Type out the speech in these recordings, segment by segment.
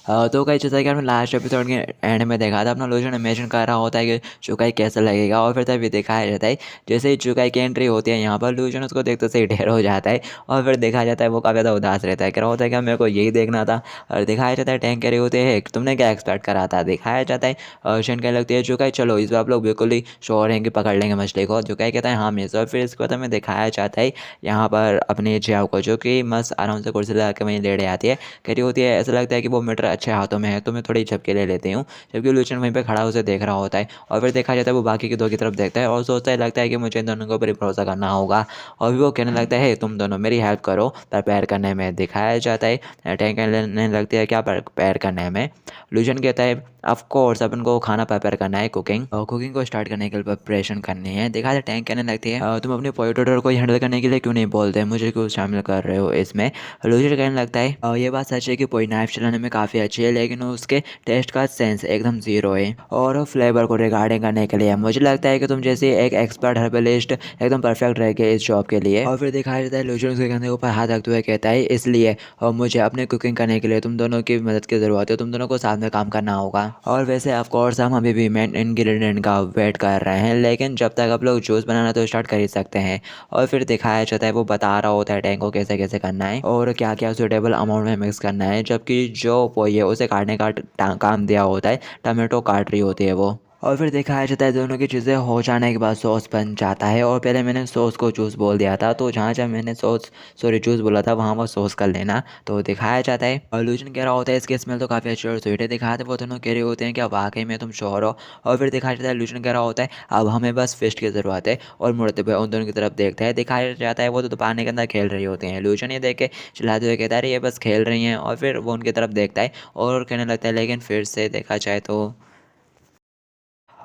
तो कई जैसा कि हमने लास्ट एपिसोड के एंड में देखा था, अपना लूजन इमेजिन कर रहा होता है कि चुकाई कैसा लगेगा, और फिर तभी दिखाया जाता है जैसे ही चुकाई की एंट्री होती है यहाँ पर, लूजन उसको देखते से ही ढेर हो जाता है। और फिर देखा जाता है वो काफ़ी ज़्यादा उदास रहता है, कह रहा होता है कि मेरे को यही देखना था। और दिखाया जाता है टैंक कह रही होती है तुमने क्या एक्सपेक्ट करा था। दिखाया जाता है शेन कहने लगती है चुकाई चलो इस बार आप लोग बिल्कुल ही श्योर हैं कि पकड़ लेंगे मछली को। चुकाई कहता है हाँ मिस। और फिर इसके बाद हमें दिखाया जाता है यहाँ पर अपने जियाओ को, जो कि मस्त आराम से कुर्सी लगा के वहीं लेटे आती है। कह रही होती है ऐसा लगता है कि वो मीटर अच्छे हाथों में है, तो मैं थोड़ी झपके ले लेती हूँ। जबकि लूचन वहीं पे खड़ा उसे देख रहा होता है। और फिर देखा जाता है वो बाकी के दो की तरफ देखता है और सोचता है लगता है कि मुझे इन दोनों के ऊपर ही भरोसा करना होगा। और फिर वो कहने लगता है तुम दोनों मेरी हेल्प करो प्रिपेयर करने में। दिखाया जाता है टैंक कहने लगती है क्या प्रिपेयर करने में। लूजन कहता है ऑफ कोर्स अपन को खाना प्रिपेयर करना है, कुकिंग और कुकिंग को स्टार्ट करने के लिए प्रिपरेशन करनी है। देखा जाए टैंक कहने लगती है तुम अपने पोटैटो को हैंडल करने के लिए क्यों नहीं बोलते, मुझे क्यों शामिल कर रहे हो इसमें। लूजर कहने लगता है ये बात सच है कि कोई नाइफ चलाने में काफ़ी अच्छी है, लेकिन उसके टेस्ट का सेंस एकदम ज़ीरो है। और फ्लेवर को रिगार्डिंग करने के लिए मुझे लगता है कि तुम जैसे एक एक्सपर्ट हर्बलिस्ट एकदम परफेक्ट रहेगी इस जॉब के लिए। और फिर दिखाया जाता है लूजर उसके कंधे के ऊपर हाथ रखते हुए कहता है इसलिए और मुझे अपने कुकिंग करने के लिए तुम दोनों की मदद की ज़रूरत है, तुम दोनों को साथ में काम करना होगा। और वैसे ऑफ कोर्स हम अभी भी मेन इंग्रेडिएंट का वेट कर रहे हैं, लेकिन जब तक आप लोग जूस बनाना तो स्टार्ट कर ही सकते हैं। और फिर दिखाया जाता है वो बता रहा होता है टैंक को कैसे कैसे करना है और क्या क्या सुटेबल अमाउंट में मिक्स करना है। जबकि जो पोई है उसे काटने का काम दिया होता है, टमाटो काट रही होती है वो। और फिर दिखाया जाता है दोनों की चीज़ें हो जाने के बाद सॉस बन जाता है। और पहले मैंने सॉस को जूस बोल दिया था, तो जहाँ जहाँ मैंने जूस बोला था वहाँ वो सॉस कर लेना। तो दिखाया जाता है और लूजन कह रहा होता है इसकी स्मेल तो काफ़ी अच्छी और स्वीट है। दिखाते वो दोनों कह रहे होते हैं क्या वाकई में तुम श्योर हो। और फिर दिखाया जाता है लूजन कह रहा होता है अब हमें बस फिस्ट की ज़रूरत है, और मुड़ते हुए उन दोनों की तरफ देखता है। दिखाया जाता है वो तो पानी के अंदर खेल रही होती हैं। लूजन ये देख के चिल्लाते हुए कहता है ये बस खेल रही हैं। और फिर वो उनकी तरफ देखता है और कहने लगता है लेकिन फिर से देखा जाए तो।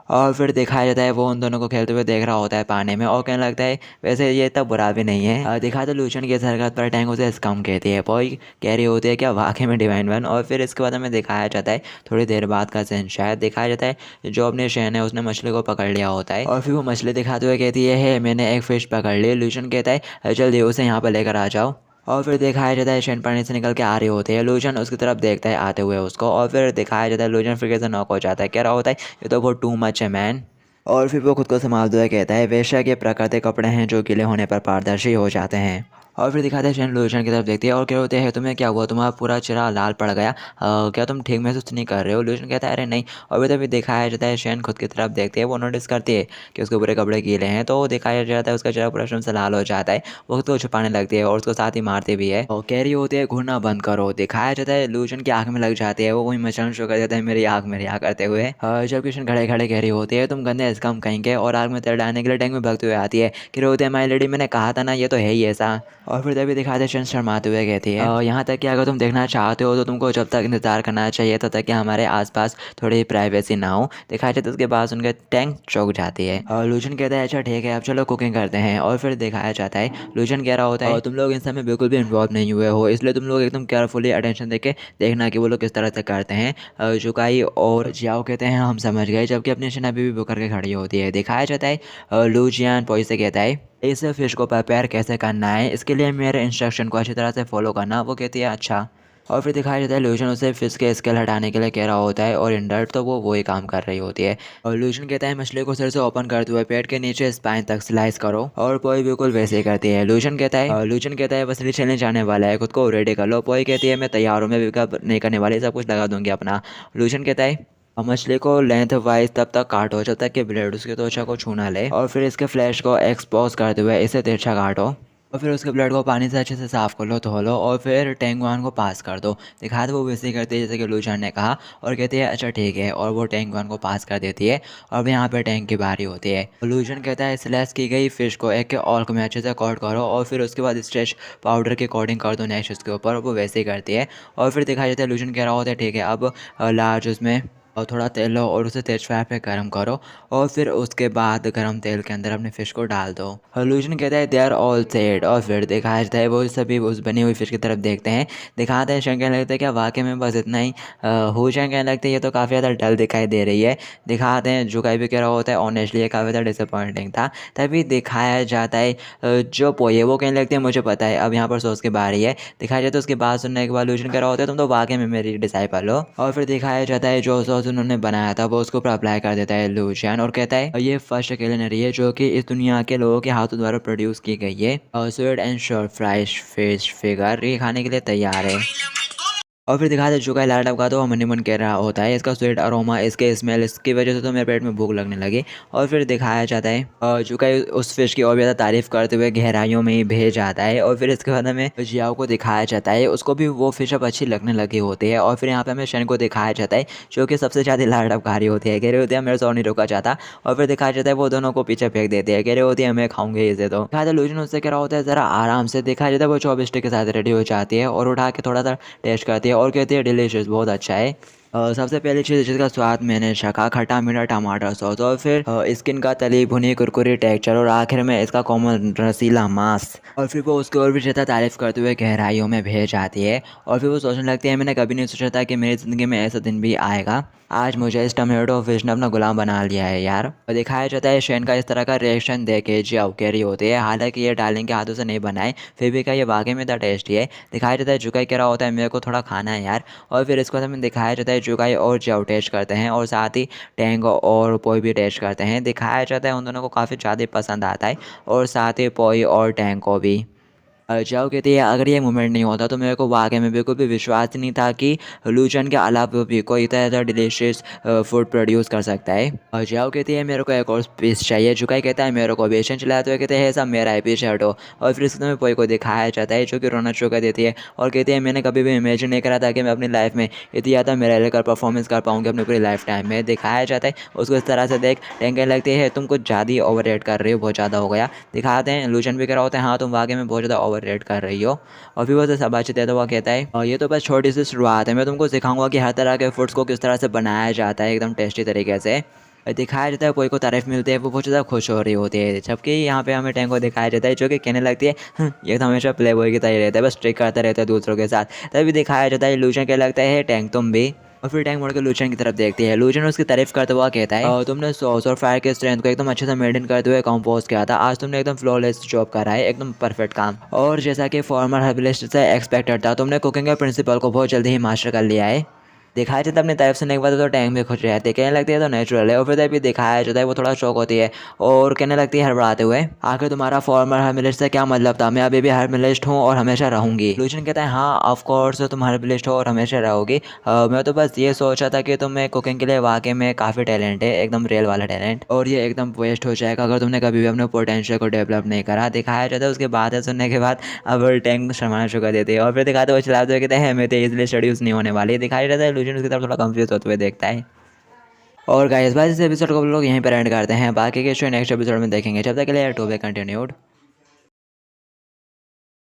और फिर दिखाया जाता है वो उन दोनों को खेलते हुए देख रहा होता है पानी में और कहने लगता है वैसे ये इतना बुरा भी नहीं है। दिखाते लूशन की इस हरकत पर टैंक उसे स्कम कहती है। पॉई कह रही होती है क्या वाकई में डिवाइन वन। और फिर इसके बाद हमें दिखाया जाता है थोड़ी देर बाद का सीन शायद दिखाया जाता है जो अपने शहर है उसने मछली को पकड़ लिया होता है। और फिर वो मछली दिखाते हुए कहती है मैंने एक फ़िश पकड़ ली। लूशन कहता है जल्दी उसे यहाँ पर लेकर आ जाओ। और फिर दिखाया जाता है शेन पानी से निकल के आ रही होती है। लूजन उसकी तरफ देखता है आते हुए उसको। और फिर दिखाया जाता है लूजन फिर कैसे नॉक हो जाता है, कह रहा होता है ये तो बहुत टू मच है मैन। और फिर वो खुद को संभालते हुए कहता है बेशक ये प्राकृतिक कपड़े हैं जो गीले होने पर पारदर्शी हो जाते हैं। और फिर दिखाते हैं शेन लूजन की तरफ देखती है और कह होते हैं तुम्हें क्या हुआ, तुम्हारा पूरा चेहरा लाल पड़ गया, क्या तुम ठीक महसूस नहीं कर रहे हो। लूजन कहता है अरे नहीं। और फिर तभी दिखाया जाता है शेन खुद की तरफ देखती है, वो नोटिस करती है कि उसके पूरे कपड़े गीले हैं। तो दिखाया जाता है उसका चेहरा पूरा एकदम से लाल हो जाता है, वो खुद को छुपाने लगती है और उसको साथ ही मारती भी है और कह रही होती है घूरना बंद करो। दिखाया जाता है लूजन की आँख में लग जाती है, वो वही मचलना शुरू कर देता है मेरी आँख करते हुए। जबकि शेन खड़े खड़े कह रही होती है तुम गंदे इसका हम कहेंगे, और आग में तेल डालने के लिए टैंक में भागते हुए आती है। कह रही होती है माई लेडी मैंने कहा था ना ये तो है ही ऐसा। और फिर तभी दिखाते शेन शर्माते हुए कहती है यहाँ तक कि अगर तुम देखना चाहते हो तो तुमको जब तक इंतजार करना चाहिए तब तक कि हमारे आसपास थोड़ी प्राइवेसी ना हो। दिखाया जाता है उसके बाद उनके टैंक चौक जाती है और लूजन कहता है अच्छा ठीक है अब चलो कुकिंग करते हैं। और फिर दिखाया जाता है लूजन कह रहा होता है तुम लोग इन सब में बिल्कुल भी इन्वॉल्व नहीं हुए हो, इसलिए तुम लोग एकदम केयरफुली अटेंशन देके देखना कि वो लोग किस तरह से करते हैं। जुकाई और जियाओ कहते हैं हम समझ गए, जबकि अपनी शेन अभी भी बुक करके खड़ी होती है। दिखाया जाता है लूजियान पोई से कहता है इस फिश को प्रिपेयर कैसे करना है, इसके लिए मेरे इंस्ट्रक्शन को अच्छी तरह से फॉलो करना। वो कहती है अच्छा। और फिर दिखाया जाता है लूजन उसे फिश के स्केल हटाने के लिए कह रहा होता है और इंडर्ट तो वो वही काम कर रही होती है। और लूजन कहता है मछली को सिर से ओपन करते हुए पेट के नीचे स्पाइन तक स्लाइस करो, और पोई बिल्कुल वैसे ही करती है। लूजन कहता है बस चलने जाने वाला है, खुद को रेडी कर लो। पोई कहती है मैं तैयार हूँ, मैं विकल्प नहीं करने वाली, सब कुछ लगा दूंगी अपना। लूजन कहता है और मछली को लेंथ वाइज तब तक काटो जब तक कि ब्लेड उसकी त्वचा को छू ना ले, और फिर इसके फ्लैश को एक्सपोज करते हुए इसे तिरछा काटो। और फिर उसके ब्लड को पानी से अच्छे से साफ कर लो, धो लो, और फिर टैंक वन को पास कर दो। दिखा दो वो वैसे ही करती है जैसे कि लूजन ने कहा, और कहती है अच्छा ठीक है, और वो टैंक वन को पास कर देती है। और यहाँ पे टैंक की बारी होती है। लूजन कहता है स्लैश की गई फिश को एक ऑल्क में अच्छे से कोट करो, और फिर उसके बाद स्ट्रेच पाउडर के कोटिंग कर दो नेक्स्ट उसके ऊपर, वो वैसे ही करती है। और फिर दिखाई जाता है लूजन कह रहा होता है ठीक है अब लार्ज उसमें और थोड़ा तेल लो और उसे तेज फ्राई पे गर्म करो और फिर उसके बाद गर्म तेल के अंदर अपने फ़िश को डाल दो। लूजन कहता है दे आर ऑल सेट और फिर दिखाया जाता है वो सभी उस बनी हुई फ़िश की तरफ देखते हैं। दिखाते हैं शंकर लगता है क्या वाकई में बस इतना ही हो शंकर लगता है ये तो काफ़ी ज़्यादा डल दिखाई दे रही है। दिखाते हैं जुकाई भी कह रहा होता है ऑनेस्टली ये काफ़ी ज़्यादा डिसअपॉइंटिंग था। तभी दिखाया जाता है जो पोई है वो कहने लगती है मुझे पता है अब यहाँ पर सॉस की बारी है। दिखाया जाता है उसकी बात सुनने के बाद लूजन कह रहा होता है तुम तो वाकई में मेरी डिसाइपल हो। और फिर दिखाया जाता है जो सॉस उन्होंने बनाया था वो उसके ऊपर अप्लाई कर देता है लूशियन और कहता है ये फर्स्ट किलिनरी है जो कि इस दुनिया के लोगों के हाथों द्वारा प्रोड्यूस की गई है और sweet and sure fries fish figure ये खाने के लिए तैयार है। और फिर दिखाते हैं चुका लाइट का तो हनीमून कह रहा होता है इसका स्वीट अरोमा इसके स्मेल इसकी वजह से तो मेरे पेट में भूख लगने लगी। और फिर दिखाया जाता है चुका उस फिश की और भी ज़्यादा तारीफ करते हुए गहराइयों में ही भेज जाता है। और फिर इसके बाद हमें जियाओ को दिखाया जाता है उसको भी वो फिश अब अच्छी लगने लगी होती है। और फिर यहाँ पे हमें शन को दिखाया जाता है जो कि सबसे ज़्यादा लाड़बकारी होती है कह रही होती है मेरे से और नहीं रोका जाता। और फिर दिखाया जाता है वो दोनों को पीछे फेंक देते हैं कह रही होती है मैं खाऊंगे इसे तो दिखाते लूजन उससे कह रहा होता है ज़रा आराम से। दिखाया जाता है वो 24 स्टिक के साथ रेडी हो जाती है और उठा के थोड़ा सा टेस्ट करती है और कहती है डिलीशियस बहुत अच्छा है। सबसे पहली चीज़ जिसका स्वाद मैंने चखा खट्टा मीठा टमाटर सॉस और फिर स्किन का तली भुनी कुरकुरी टेक्सचर और आखिर में इसका कोमल रसीला मांस। और फिर वो उसकी और भी ज़्यादा तारीफ़ करते हुए गहराइयों में भेज जाती है। और फिर वो सोचने लगती है मैंने कभी नहीं सोचा था कि मेरी ज़िंदगी में ऐसा दिन भी आएगा। आज मुझे इस टमेटो फिश ने अपना गुलाम बना लिया है यार। और दिखाया जाता है शेन का इस तरह का रिएक्शन देख के जियाओ कह रही होती है हालांकि ये डार्लिंग के हाथों से नहीं बनाए फिर भी क्या ये वाकई में इतना टेस्टी है। दिखाया जाता है जुकाई कह रहा होता है मेरे को थोड़ा खाना है यार। और फिर इसको हमें दिखाया जाता है जुकाई और जियाओ टेस्ट करते हैं और साथ ही टेंगो और पोई भी टेस्ट करते हैं। दिखाया जाता है उन दोनों को काफ़ी ज़्यादा पसंद आता है और साथ ही पोई और टेंगो भी। जाओ कहती है अगर ये मोमेंट नहीं होता तो मेरे को वाकई में बिल्कुल भी विश्वास ही नहीं था कि लूजन के अलावा भी कोई इतना ज़्यादा डिलीशियस फूड प्रोड्यूस कर सकता है। जाओ कहती है मेरे को एक और पीस चाहिए। जुकाई कहता है मेरे को बेचन चलाते हुए कहते हैं सब मेरा है पीछे हटो। और फिर इसमें पोई को दिखाया जाता है जो कि रोना चुका देती है और कहती है मैंने कभी भी इमेजिन नहीं करा था कि मैं अपनी लाइफ में इतनी ज़्यादा मेरा लेकर परफॉर्मेंस कर पाऊँगी अपनी पूरी लाइफ टाइम में। दिखाया जाता है उसको इस तरह से देख टेंकने लगती है तुम कुछ ज़्यादा ही ओवर रेट कर रही हो बहुत ज़्यादा हो गया। दिखाते हैं लूजन भी कह रहा होता है हाँ तुम वाकई में बहुत ज़्यादा ओवर रेट कर रही हो। और फिर वो तो शाबाशी देता हुआ कहता है और ये तो बस छोटी सी शुरुआत है मैं तुमको सिखाऊंगा कि हर तरह के फूड्स को किस तरह से बनाया जाता है एकदम टेस्टी तरीके से। दिखाया जाता है कोई को तारीफ मिलती है वो बहुत ज़्यादा खुश हो रही होती है जबकि यहाँ पे हमें टैंक को दिखाया जाता है जो कि कहने लगती है ये तो हमेशा प्ले बॉय की तरह रहता है बस ट्रिक करता रहता है दूसरों के साथ। तभी दिखाया जाता है लूजन क्या लगता है टैंक तुम भी। और फिर टैंक मुड़ के लूजन की तरफ देखती है लूजन उसकी तारीफ करते हुआ कहता है तुमने सॉस और फायर के स्ट्रेंथ को एकदम अच्छे से मेंटेन करते हुए कंपोज किया था आज तुमने एकदम फ्लॉलेस जॉब करा है एकदम परफेक्ट काम। और जैसा कि फॉर्मर हर्बलिस्ट से एक्सपेक्टेड था तुमने कुकिंग के प्रिंसिपल को बहुत जल्दी ही मास्टर कर लिया है। दिखाया जाता है अपनी तारीफ सुनने के बाद तो टैंक में खुश रहते कहने लगती है तो नेचुरल है। और फिर तभी दिखाया जाता है वो थोड़ा शौक होती है और कहने लगती है हड़बड़ाते हुए आखिर तुम्हारा फॉर्मर हर्बलिस्ट से क्या मतलब था मैं अभी भी हर्बलिस्ट हूँ और हमेशा रहूंगी। लूजन कहता है हाँ ऑफ कोर्स तुम हर्बलिस्ट हो और हमेशा रहोगी। मैं तो बस ये सोचा था कि तुम्हें कुकिंग के लिए वाकई में काफ़ी टैलेंट है एकदम रियल वाला टैलेंट और ये एकदम वेस्ट हो जाएगा अगर तुमने कभी भी अपने पोटेंशियल को डेवलप नहीं करा। दिखाया जाता है उसके बाद सुनने के बाद अब टैंक शर्माना चुका देती है और फिर दिखाते हुए चलाते हुए कहते हैं मैं तो इजली स्टडीज नहीं होने वाली। दिखाया जाता है लूजन उसकी तरफ थोड़ा कंफ्यूज होते हुए देखता है। और गाइस इस एपिसोड को हम लोग यहीं पर एंड करते हैं बाकी के शो नेक्स्ट एपिसोड में देखेंगे जब तक के लिए टू बी कंटिन्यूड।